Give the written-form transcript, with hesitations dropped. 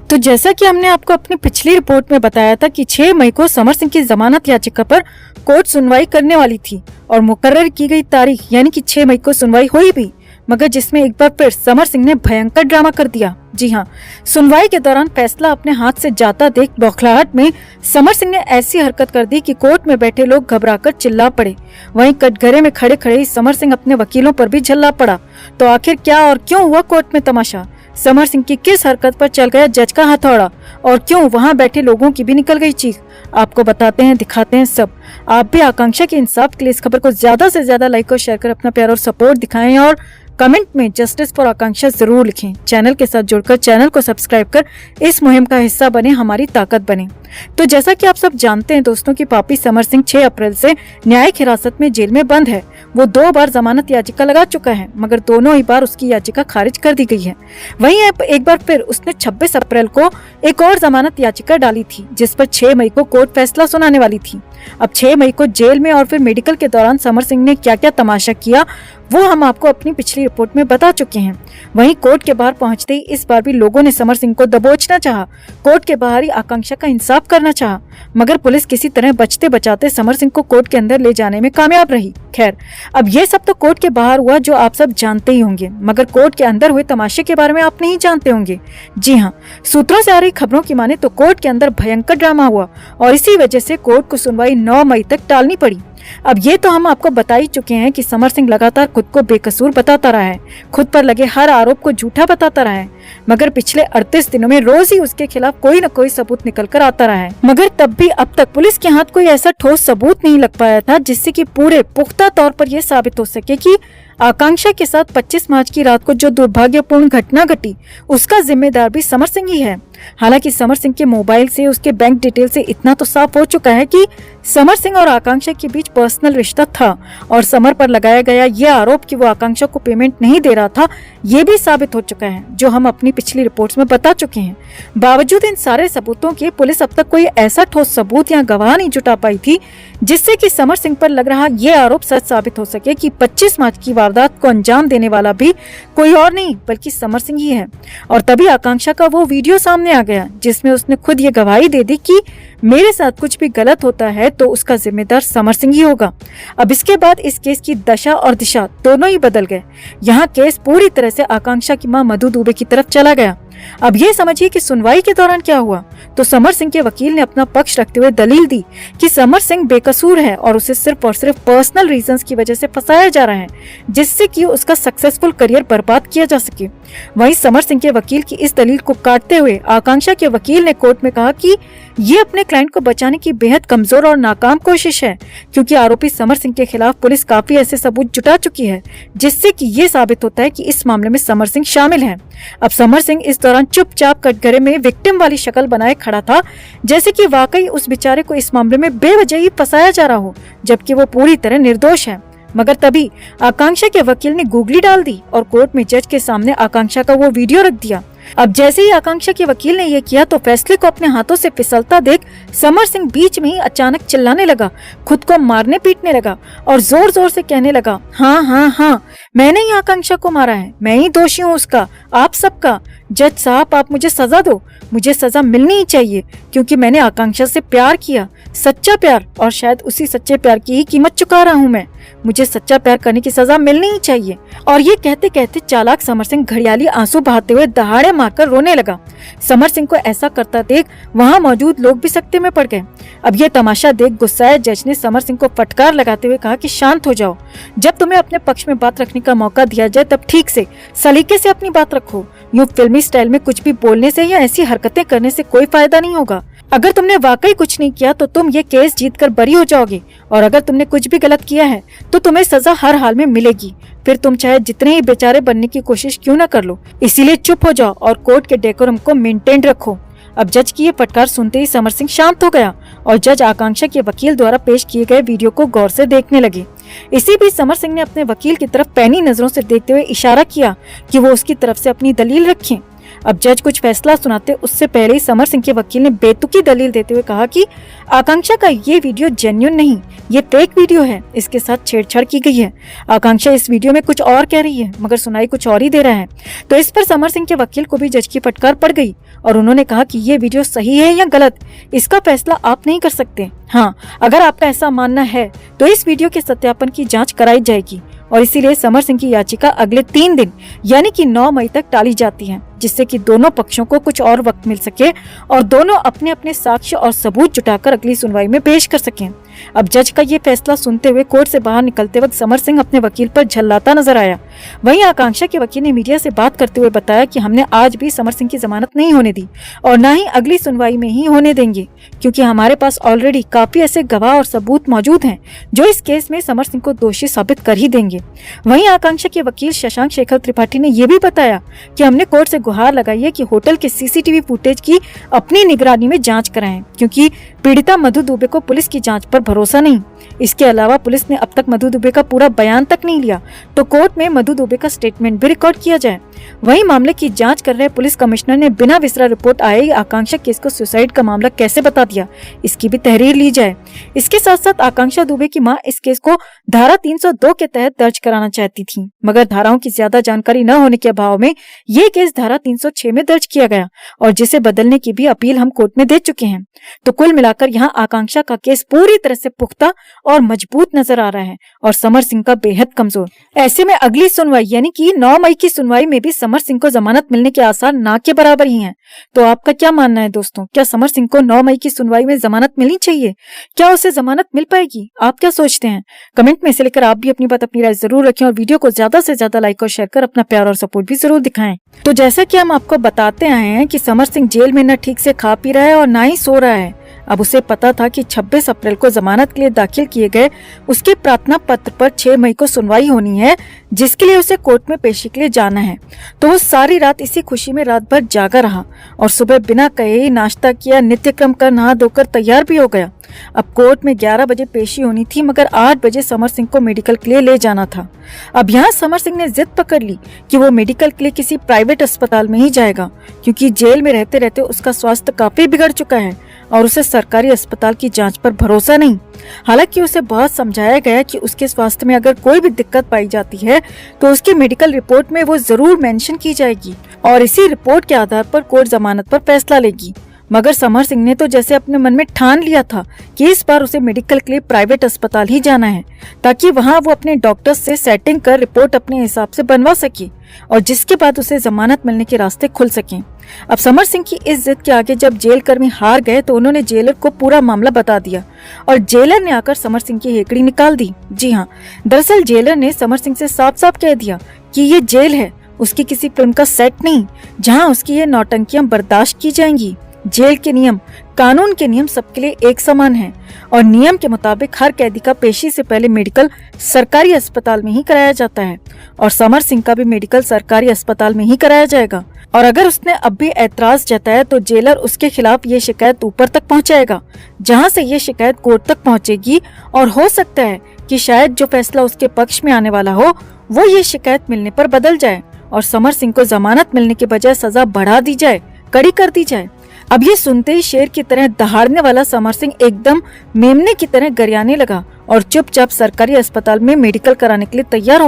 तो जैसा कि हमने आपको अपनी पिछली रिपोर्ट में बताया था कि 6 मई को समर सिंह की जमानत याचिका पर कोर्ट सुनवाई करने वाली थी और मुकर्रर की गई तारीख यानी कि 6 मई को सुनवाई हुई भी, मगर जिसमें एक बार फिर समर सिंह ने भयंकर ड्रामा कर दिया। जी हाँ, सुनवाई के दौरान फैसला अपने हाथ से जाता देख बौखलाहट में समर सिंह ने ऐसी हरकत कर दी कि कोर्ट में बैठे लोग घबराकर चिल्ला पड़े। वहीं कटघरे में खड़े खड़े ही समर सिंह अपने वकीलों पर भी झल्ला पड़ा। तो आखिर क्या और क्यों हुआ कोर्ट में तमाशा? समर सिंह की किस हरकत पर चल गया जज का हथौड़ा और क्यों वहां बैठे लोगों की भी निकल गई चीख? आपको बताते हैं, दिखाते हैं सब। आप भी आकांक्षा के इंसाफ के लिए इस खबर को ज्यादा से ज्यादा लाइक और शेयर कर अपना प्यार और सपोर्ट दिखाएं और कमेंट में जस्टिस फॉर आकांक्षा जरूर लिखें। चैनल के साथ जुड़कर चैनल को सब्सक्राइब कर इस मुहिम का हिस्सा बने, हमारी ताकत बने। तो जैसा कि आप सब जानते हैं दोस्तों कि पापी समर सिंह 6 अप्रैल से न्यायिक हिरासत में जेल में बंद है। वो 2 बार जमानत याचिका लगा चुका है, मगर दोनों ही बार उसकी याचिका खारिज कर दी गई है। वहीं एक बार फिर उसने 26 अप्रैल को एक और जमानत याचिका डाली थी, जिस पर 6 मई को कोर्ट फैसला सुनाने वाली थी। अब 6 मई को जेल में और फिर मेडिकल के दौरान समर सिंह ने क्या क्या तमाशा किया वो हम आपको अपनी पिछली रिपोर्ट में बता चुके हैं। वहीं कोर्ट के बाहर पहुंचते ही इस बार भी लोगों ने समर सिंह को दबोचना चाहा, कोर्ट के बाहर ही आकांक्षा का इंसाफ करना चाहा, मगर पुलिस किसी तरह बचते बचाते समर सिंह को कोर्ट के अंदर ले जाने में कामयाब रही। खैर, अब ये सब तो कोर्ट के बाहर हुआ जो आप सब जानते ही होंगे, मगर कोर्ट के अंदर हुए तमाशे के बारे में आप नहीं जानते होंगे। जी हाँ, सूत्रों से आ रही खबरों की माने तो कोर्ट के अंदर भयंकर ड्रामा हुआ और इसी वजह से कोर्ट को सुनवाई 9 मई तक टालनी पड़ी। अब ये तो हम आपको बता ही चुके हैं कि समर सिंह लगातार खुद को बेकसूर बताता रहा है, खुद पर लगे हर आरोप को झूठा बताता रहा है, मगर पिछले 38 दिनों में रोज ही उसके खिलाफ कोई न कोई सबूत निकल कर आता रहा है। मगर तब भी अब तक पुलिस के हाथ कोई ऐसा ठोस सबूत नहीं लग पाया था जिससे कि पूरे पुख्ता तौर पर यह साबित हो सके कि आकांक्षा के साथ 25 मार्च की रात को जो दुर्भाग्यपूर्ण घटना घटी उसका जिम्मेदार भी समर सिंह ही है। हालांकि समर सिंह के मोबाइल से, उसके बैंक डिटेल से इतना तो साफ हो चुका है कि समर सिंह और आकांक्षा के बीच पर्सनल रिश्ता था और समर पर लगाया गया ये आरोप कि वो आकांक्षा को पेमेंट नहीं दे रहा था, ये भी साबित हो चुका है, जो हम अपनी पिछली रिपोर्ट्स में बता चुके हैं। बावजूद इन सारे सबूतों के पुलिस अब तक कोई ऐसा ठोस सबूत या गवाह नहीं जुटा पाई थी जिससे कि समर सिंह पर लग रहा ये आरोप सच साबित हो सके कि 25 मार्च की वारदात को अंजाम देने वाला भी कोई और नहीं बल्कि समर सिंह ही है। और तभी आकांक्षा का वो वीडियो सामने आ गया जिसमें उसने खुद ये गवाही दे दी कि मेरे साथ कुछ भी गलत होता है तो उसका जिम्मेदार समर सिंह ही होगा। अब इसके बाद इस केस की दशा और दिशा दोनों ही बदल गए। यहाँ केस पूरी तरह से आकांक्षा की मां मधु दुबे की तरफ चला गया। अब ये समझिए कि सुनवाई के दौरान क्या हुआ। तो समर सिंह के वकील ने अपना पक्ष रखते हुए दलील दी कि समर सिंह बेकसूर है और उसे सिर्फ और सिर्फ पर्सनल रीजंस की वजह से फंसाया जा रहा है जिससे कि उसका सक्सेसफुल करियर बर्बाद किया जा सके। वहीं समर सिंह के वकील की इस दलील को काटते हुए आकांक्षा के वकील ने कोर्ट में कहा कि ये अपने क्लाइंट को बचाने की बेहद कमजोर और नाकाम कोशिश है, क्योंकि आरोपी समर सिंह के खिलाफ पुलिस काफी ऐसे सबूत जुटा चुकी है जिससे कि ये साबित होता है कि इस मामले में समर सिंह शामिल है। अब समर सिंह इस दौरान चुपचाप कटघरे में विक्टिम वाली शक्ल बनाए खड़ा था, जैसे कि वाकई उस बेचारे को इस मामले में बेवजह ही फंसाया जा रहा हो, जबकि वो पूरी तरह निर्दोष है। मगर तभी आकांक्षा के वकील ने गूगली डाल दी और कोर्ट में जज के सामने आकांक्षा का वो वीडियो रख दिया। अब जैसे ही आकांक्षा के वकील ने ये किया तो फैसले को अपने हाथों से फिसलता देख समर सिंह बीच में ही अचानक चिल्लाने लगा, खुद को मारने पीटने लगा और जोर जोर से कहने लगा, हाँ हाँ हाँ, मैंने ही आकांक्षा को मारा है, मैं ही दोषी हूँ उसका, आप सबका। जज साहब, आप मुझे सजा दो, मुझे सजा मिलनी ही चाहिए क्योंकि मैंने आकांक्षा से प्यार किया, सच्चा प्यार, और शायद उसी सच्चे प्यार की ही कीमत चुका रहा हूँ मैं। मुझे सच्चा प्यार करने की सजा मिलनी ही चाहिए। और ये कहते कहते चालाक समर सिंह घड़ियाली आंसू बहाते हुए दहाड़े मारकर रोने लगा। समर सिंह को ऐसा करता देख वहाँ मौजूद लोग भी सकते में पड़ गए। अब ये तमाशा देख गुस्साए जज ने समर सिंह को फटकार लगाते हुए कहा कि शांत हो जाओ, जब तुम्हें अपने पक्ष में बात रखने का मौका दिया जाए तब ठीक से सलीके से अपनी बात रखो। यूँ फिल्मी स्टाइल में कुछ भी बोलने से या ऐसी हरकतें करने से कोई फायदा नहीं होगा। अगर तुमने वाकई कुछ नहीं किया तो तुम ये केस जीतकर बरी हो जाओगे, और अगर तुमने कुछ भी गलत किया है तो तुम्हें सजा हर हाल में मिलेगी, फिर तुम चाहे जितने ही बेचारे बनने की कोशिश क्यों न कर लो। इसीलिए चुप हो जाओ और कोर्ट के डेकोरम को मेंटेन रखो। अब जज की ये फटकार सुनते ही समर सिंह शांत हो गया और जज आकांक्षा के वकील द्वारा पेश किए गए वीडियो को गौर से देखने लगे। इसी बीच समर सिंह ने अपने वकील की तरफ पैनी नजरों से देखते हुए इशारा किया कि वो उसकी तरफ से अपनी दलील रखें। अब जज कुछ फैसला सुनाते उससे पहले ही समर सिंह के वकील ने बेतुकी दलील देते हुए कहा कि आकांक्षा का ये वीडियो जेन्युइन नहीं, ये फेक वीडियो है, इसके साथ छेड़छाड़ की गई है। आकांक्षा इस वीडियो में कुछ और कह रही है मगर सुनाई कुछ और ही दे रहा है। तो इस पर समर सिंह के वकील को भी जज की फटकार पड़ गई और उन्होंने कहा कि ये वीडियो सही है या गलत, इसका फैसला आप नहीं कर सकते। हाँ, अगर आपका ऐसा मानना है तो इस वीडियो के सत्यापन की जांच कराई जाएगी और इसीलिए समर सिंह की याचिका अगले 3 दिन यानी कि 9 मई तक टाली जाती है, जिससे कि दोनों पक्षों को कुछ और वक्त मिल सके और दोनों अपने अपने साक्ष्य और सबूत जुटाकर अगली सुनवाई में पेश कर सकें। अब जज का ये फैसला सुनते हुए कोर्ट से बाहर निकलते वक्त समर सिंह अपने वकील पर झल्लाता नजर आया। वहीं आकांक्षा के वकील ने मीडिया से बात करते हुए बताया कि हमने आज भी समर सिंह की जमानत नहीं होने दी और न ही अगली सुनवाई में ही होने देंगे, क्योंकि हमारे पास ऑलरेडी काफी ऐसे गवाह और सबूत मौजूद हैं जो इस केस में समर सिंह को दोषी साबित कर ही देंगे। वहीं आकांक्षा के वकील शशांक शेखर त्रिपाठी ने यह भी बताया कि हमने कोर्ट से गुहार लगाई है कि होटल के सीसीटीवी फुटेज की अपनी निगरानी में जांच कराएं, क्योंकि पीड़िता मधु दुबे को पुलिस की जांच पर भरोसा नहीं। इसके अलावा पुलिस ने अब तक मधु दुबे का पूरा बयान तक नहीं लिया, तो कोर्ट में मधु दुबे का स्टेटमेंट भी रिकॉर्ड किया जाए। वहीं मामले की जांच कर रहे पुलिस कमिश्नर ने बिना विसरा रिपोर्ट आए आकांक्षा केस को सुसाइड का मामला कैसे बता दिया, इसकी भी तहरीर ली जाए। इसके साथ साथ आकांक्षा दुबे की मां इस केस को धारा 302 के तहत दर्ज कराना चाहती थी, मगर धाराओं की ज्यादा जानकारी न होने के अभाव में ये केस धारा 306 में दर्ज किया गया और जिसे बदलने की भी अपील हम कोर्ट में दे चुके हैं। तो कुल मिलाकर यहाँ आकांक्षा का केस पूरी तरह से पुख्ता और मजबूत नजर आ रहा है और समर सिंह का बेहद कमजोर। ऐसे में अगली सुनवाई यानी कि 9 मई की सुनवाई में भी समर सिंह को जमानत मिलने के आसार ना के बराबर ही हैं। तो आपका क्या मानना है दोस्तों, क्या समर सिंह को 9 मई की सुनवाई में जमानत मिलनी चाहिए? क्या उसे जमानत मिल पाएगी? आप क्या सोचते हैं? कमेंट में इसे लेकर आप भी अपनी बात, अपनी राय जरूर रखें और वीडियो को ज्यादा से ज्यादा लाइक और शेयर कर अपना प्यार और सपोर्ट भी जरूर दिखाएं। तो जैसा कि हम आपको बताते आए हैं कि समर सिंह जेल में न ठीक से खा पी रहा है और ना ही सो रहा है। अब उसे पता था कि 26 अप्रैल को जमानत के लिए दाखिल किए गए उसके प्रार्थना पत्र पर 6 मई को सुनवाई होनी है, जिसके लिए उसे कोर्ट में पेशी के लिए जाना है। तो वो सारी रात इसी खुशी में रात भर जागा रहा और सुबह बिना कहे ही नाश्ता किया, नित्य क्रम कर नहा धोकर तैयार भी हो गया। अब कोर्ट में 11 बजे पेशी होनी थी, मगर 8 बजे समर सिंह को मेडिकल के लिए ले जाना था। अब यहाँ समर सिंह ने जिद पकड़ ली कि वो मेडिकल के लिए किसी प्राइवेट अस्पताल में ही जाएगा, क्योंकि जेल में रहते रहते उसका स्वास्थ्य काफी बिगड़ चुका है और उसे सरकारी अस्पताल की जांच पर भरोसा नहीं। हालांकि उसे बहुत समझाया गया कि उसके स्वास्थ्य में अगर कोई भी दिक्कत पाई जाती है तो उसकी मेडिकल रिपोर्ट में वो जरूर मेंशन की जाएगी और इसी रिपोर्ट के आधार पर कोर्ट जमानत पर फैसला लेगी। मगर समर सिंह ने तो जैसे अपने मन में ठान लिया था कि इस बार उसे मेडिकल के लिए प्राइवेट अस्पताल ही जाना है, ताकि वहां वो अपने डॉक्टर से सेटिंग कर रिपोर्ट अपने हिसाब से बनवा सके और जिसके बाद उसे जमानत मिलने के रास्ते खुल सकें। अब समर सिंह की इस जिद के आगे जब जेल कर्मी हार गए तो उन्होंने जेलर को पूरा मामला बता दिया और जेलर ने आकर समर सिंह की हेकड़ी निकाल दी। जी हाँ, दरअसल जेलर ने समर सिंह से साफ साफ कह दिया कि ये जेल है, उसकी किसी फिल्म का सेट नहीं जहाँ उसकी ये नौटंकियां बर्दाश्त की जाएंगी। जेल के नियम, कानून के नियम सबके लिए एक समान हैं और नियम के मुताबिक हर कैदी का पेशी से पहले मेडिकल सरकारी अस्पताल में ही कराया जाता है और समर सिंह का भी मेडिकल सरकारी अस्पताल में ही कराया जाएगा। और अगर उसने अब भी ऐतराज जताया तो जेलर उसके खिलाफ ये शिकायत ऊपर तक पहुंचाएगा, जहां से ये शिकायत कोर्ट तक पहुंचेगी और हो सकता है कि शायद जो फैसला उसके पक्ष में आने वाला हो वो ये शिकायत मिलने पर बदल जाए और समर सिंह को जमानत मिलने के बजाय सजा बढ़ा दी जाए, कड़ी कर दी जाए। अब ये सुनते ही शेर की तरह दहाड़ने वाला समर सिंह एकदम मेमने की तरह गरियाने लगा और चुपचाप सरकारी अस्पताल में मेडिकल कराने के लिए तैयार हो गया।